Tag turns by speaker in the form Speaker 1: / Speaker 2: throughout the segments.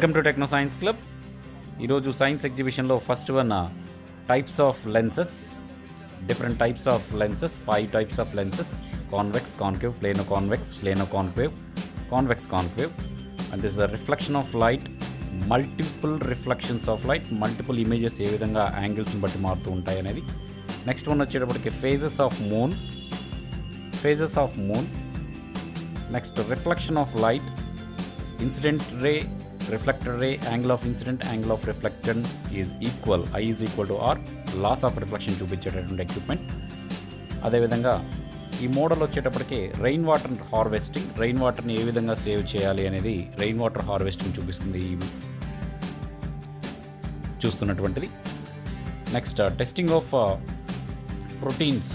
Speaker 1: Welcome to techno science club. ఈరోజు science ఎగ్జిబిషన్లో first one types of lenses, different types of lenses, 5 types of lenses: convex, concave, plano convex, plano concave, convex concave. And this the reflection of light, multiple reflections of light, multiple images ఏ విధంగా యాంగిల్స్ని బట్టి మారుతూ ఉంటాయి అనేది. Next one వచ్చేటప్పటికి phases of moon, phases of moon. Next reflection of light, incident ray, reflected ray, angle of incident, angle of reflection is equal, I is equal to R, laws of reflection చూపించేటటువంటి equipment. అదేవిధంగా ఈ model వచ్చేటప్పటికి rain water harvesting, rain వాటర్ని ఏ విధంగా save చేయాలి అనేది rain water harvesting చూపిస్తుంది చూస్తున్నటువంటిది. Next testing of proteins,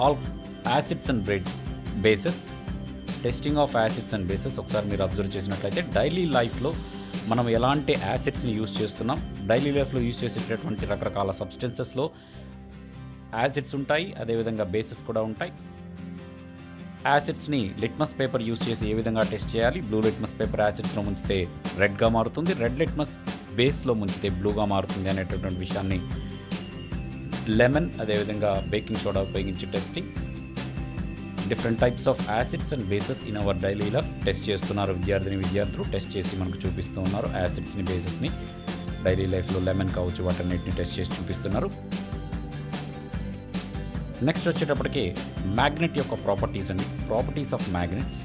Speaker 1: all acids and bases, testing of acids and bases. ఒకసారి మీరు అబ్జర్వ్ చేసినట్లయితే డైలీ లైఫ్లో మనం ఎలాంటి యాసిడ్స్ని యూజ్ చేస్తున్నాం, డైలీ లైఫ్లో యూజ్ చేసేటటువంటి రకరకాల సబ్స్టెన్సెస్లో యాసిడ్స్ ఉంటాయి, అదేవిధంగా బేసెస్ కూడా ఉంటాయి. యాసిడ్స్ని లిట్మస్ పేపర్ యూజ్ చేసి ఏ విధంగా టెస్ట్ చేయాలి, బ్లూ లిట్మస్ పేపర్ యాసిడ్స్లో ముంచితే రెడ్గా మారుతుంది, రెడ్ లిట్మస్ బేస్లో ముంచితే బ్లూగా మారుతుంది అనేటటువంటి విషయాన్ని లెమన్, అదేవిధంగా బేకింగ్ సోడా ఉపయోగించి testing. Different types of acids and bases in our daily life test చేస్తున్నారు విద్యార్థులు టెస్ట్ చేసి మనకు చూపిస్తూ ఉన్నారు. యాసిడ్స్ని, బేసెస్ని డైలీ లైఫ్లో లెమన్ కావచ్చు, వాటన్నిటిని టెస్ట్ చేసి చూపిస్తున్నారు. నెక్స్ట్ వచ్చేటప్పటికి మ్యాగ్నెట్ యొక్క ప్రాపర్టీస్ అండి, ప్రాపర్టీస్ ఆఫ్ మ్యాగ్నెట్స్.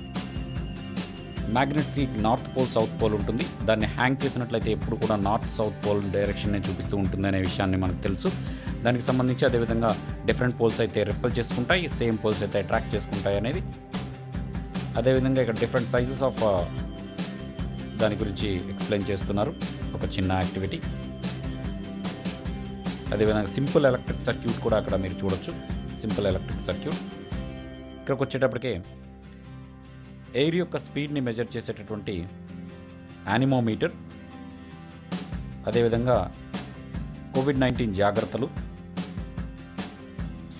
Speaker 1: మ్యాగ్నెట్స్ ఈ నార్త్ పోల్, సౌత్ పోల్ ఉంటుంది. దాన్ని హ్యాంగ్ చేసినట్లయితే ఎప్పుడు కూడా నార్త్ సౌత్ పోల్ డైరెక్షన్ని చూపిస్తూ ఉంటుంది అనే విషయాన్ని మనకు తెలుసు. దానికి సంబంధించి అదేవిధంగా డిఫరెంట్ పోల్స్ అయితే రిపెల్ చేసుకుంటాయి, సేమ్ పోల్స్ అయితే అట్రాక్ట్ చేసుకుంటాయి అనేది. అదేవిధంగా ఇక్కడ డిఫరెంట్ సైజెస్ ఆఫ్ దాని గురించి ఎక్స్ప్లెయిన్ చేస్తున్నారు, ఒక చిన్న యాక్టివిటీ. అదేవిధంగా సింపుల్ ఎలక్ట్రిక్ సర్క్యూట్ కూడా అక్కడ మీరు చూడొచ్చు, సింపుల్ ఎలక్ట్రిక్ సర్క్యూట్. ఇక్కడికి వచ్చేటప్పటికే ఎయిర్ యొక్క స్పీడ్ని మెజర్ చేసేటటువంటి యానిమోమీటర్, అదేవిధంగా కోవిడ్-19 జాగ్రత్తలు,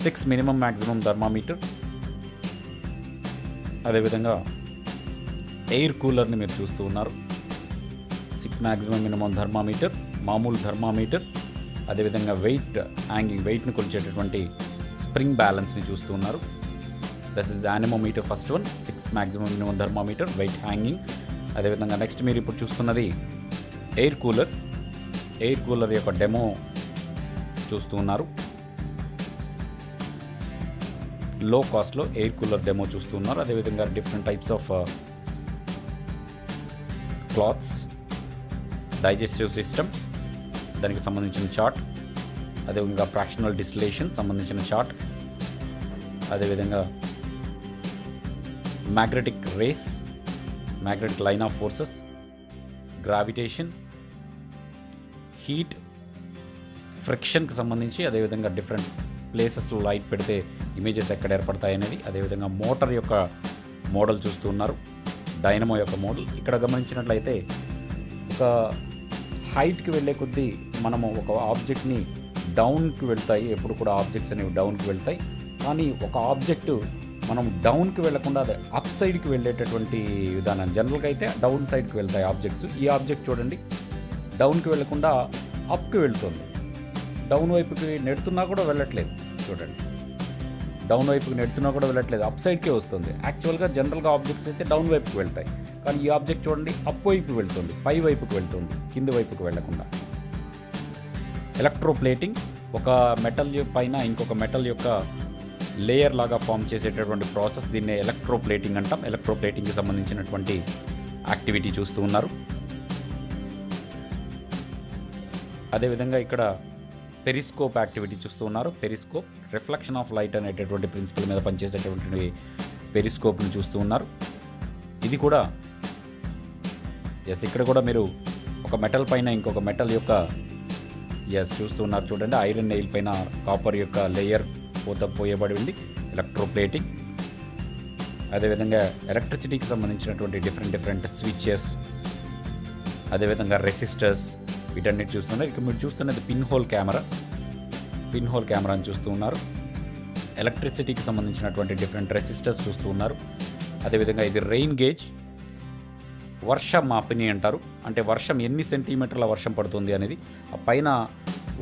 Speaker 1: 6 మినిమం మ్యాక్సిమం థర్మామీటర్, అదేవిధంగా ఎయిర్ కూలర్ని మీరు చూస్తూ ఉన్నారు, 6 మ్యాక్సిమం మినిమం థర్మామీటర్, మామూలు థర్మామీటర్, అదేవిధంగా వెయిట్ని కొలిచేటటువంటి స్ప్రింగ్ బ్యాలెన్స్ని చూస్తూ ఉన్నారు. That is anemometer first one, 6 maximum minimum thermometer, weight hanging. అదేవిధంగా నెక్స్ట్ మీరు ఇప్పుడు చూస్తున్నది ఎయిర్ కూలర్, ఎయిర్ కూలర్ యొక్క డెమో చూస్తూ ఉన్నారు. లో కాస్ట్లో ఎయిర్ కూలర్ డెమో చూస్తూ ఉన్నారు. అదేవిధంగా different types of clothes, digestive system, దానికి సంబంధించిన చార్ట్, అదేవిధంగా ఫ్రాక్షనల్ డిస్టిలేషన్ సంబంధించిన చార్ట్, అదేవిధంగా magnetic rays, magnetic line of forces, gravitation, heat, ఫ్రిక్షన్కి సంబంధించి, అదేవిధంగా డిఫరెంట్ ప్లేసెస్లో లైట్ పెడితే ఇమేజెస్ ఎక్కడ ఏర్పడతాయి అనేది, అదేవిధంగా మోటార్ యొక్క మోడల్ చూస్తూ ఉన్నారు, డైనమో యొక్క మోడల్. ఇక్కడ గమనించినట్లయితే ఒక హైట్కి వెళ్ళే కొద్దీ మనము ఒక ఆబ్జెక్ట్ని డౌన్కి వెళ్తాయి, ఎప్పుడు కూడా ఆబ్జెక్ట్స్ అనేవి డౌన్కి వెళ్తాయి. కానీ ఒక ఆబ్జెక్టు మనం డౌన్కి వెళ్లకుండా అది అప్ సైడ్కి వెళ్ళేటటువంటి విధానం. జనరల్గా అయితే డౌన్ సైడ్కి వెళ్తాయి ఆబ్జెక్ట్స్. ఈ ఆబ్జెక్ట్ చూడండి డౌన్కి వెళ్లకుండా అప్కి వెళ్తుంది, డౌన్ వైపుకి నెడుతున్నా కూడా వెళ్ళట్లేదు. చూడండి డౌన్ వైపుకి నెడుతున్నా కూడా వెళ్ళట్లేదు, అప్ సైడ్కే వస్తుంది. యాక్చువల్గా జనరల్గా ఆబ్జెక్ట్స్ అయితే డౌన్ వైపుకి వెళ్తాయి, కానీ ఈ ఆబ్జెక్ట్ చూడండి అప్ వైపుకి వెళ్తుంది, పై వైపుకి వెళ్తుంది, కింది వైపుకి వెళ్లకుండా. ఎలక్ట్రోప్లేటింగ్, ఒక మెటల్ పైన ఇంకొక మెటల్ యొక్క లేయర్ లాగా ఫామ్ చేసేటటువంటి ప్రాసెస్, దీన్ని ఎలక్ట్రోప్లేటింగ్ అంటాం. ఎలక్ట్రోప్లేటింగ్కి సంబంధించినటువంటి యాక్టివిటీ చూస్తూ ఉన్నారు. అదేవిధంగా ఇక్కడ పెరిస్కోప్ యాక్టివిటీ చూస్తూ ఉన్నారు. పెరిస్కోప్ రిఫ్లెక్షన్ ఆఫ్ లైట్ అనేటటువంటి ప్రిన్సిపల్ మీద పనిచేసేటటువంటి పెరిస్కోప్ని చూస్తూ ఉన్నారు. ఇది కూడా ఇక్కడ కూడా మీరు ఒక మెటల్ పైన ఇంకొక మెటల్ యొక్క చూస్తూ ఉన్నారు. చూడండి ఐరన్ నెయిల్ పైన కాపర్ యొక్క లేయర్ పోయబడి ఉంది, ఎలక్ట్రోప్లేటింగ్. అదేవిధంగా ఎలక్ట్రిసిటీకి సంబంధించినటువంటి డిఫరెంట్ స్విచెస్, అదేవిధంగా రెసిస్టర్స్, వీటన్నిటి చూస్తున్నారు. ఇక మీరు చూస్తున్నది పిన్ హోల్ కెమెరాని చూస్తూ ఉన్నారు. ఎలక్ట్రిసిటీకి సంబంధించినటువంటి డిఫరెంట్ రెసిస్టర్స్ చూస్తూ ఉన్నారు. అదేవిధంగా ఇది రెయిన్ గేజ్, వర్ష మాపిని అంటారు. అంటే వర్షం ఎన్ని సెంటీమీటర్ల వర్షం పడుతుంది అనేది, ఆ పైన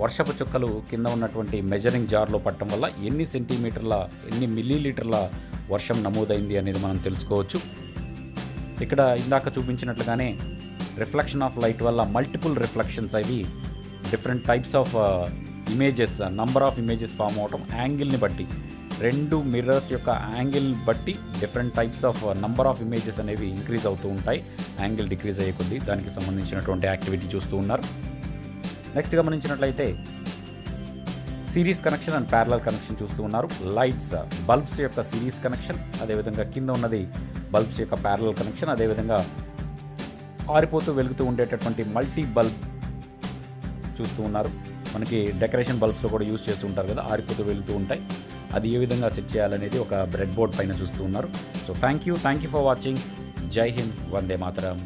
Speaker 1: వర్షపు చుక్కలు కింద ఉన్నటువంటి మెజరింగ్ జార్లో పట్టడం వల్ల ఎన్ని సెంటీమీటర్ల, ఎన్ని మిల్లీలీటర్ల వర్షం నమోదైంది అనేది మనం తెలుసుకోవచ్చు. ఇక్కడ ఇందాక చూపించినట్లుగానే రిఫ్లెక్షన్ ఆఫ్ లైట్ వల్ల మల్టిపుల్ రిఫ్లెక్షన్స్ అవి different types of images, number of images form అవటం, యాంగిల్ని బట్టి, రెండు మిర్రర్స్ యొక్క యాంగిల్ని బట్టి different types of number of images అనేవి ఇంక్రీజ్ అవుతూ ఉంటాయి. యాంగిల్ డిక్రీజ్ అయ్యే కొద్దీ దానికి సంబంధించినటువంటి యాక్టివిటీ చూస్తూ ఉన్నారు. నెక్స్ట్ గమనించినట్లయితే series connection and parallel connection చూస్తూ ఉన్నారు. లైట్స్, బల్బ్స్ యొక్క సిరీస్ కనెక్షన్, అదేవిధంగా కింద ఉన్నది బల్బ్స్ యొక్క ప్యారలల్ కనెక్షన్, అదేవిధంగా ఆరిపోతూ వెలుగుతూ ఉండేటటువంటి మల్టీ బల్బ్ చూస్తూ ఉన్నారు. మనకి డెకరేషన్ బల్బ్స్లో కూడా యూజ్ చేస్తూ ఉంటారు కదా, ఆరిపోతూ వెలుగుతూ ఉంటాయి. అది ఏ విధంగా సెట్ చేయాలనేది ఒక బ్రెడ్ బోర్డ్ పైన చూస్తూ ఉన్నారు. So thank you for watching. జై హింద్, వందే మాతరం.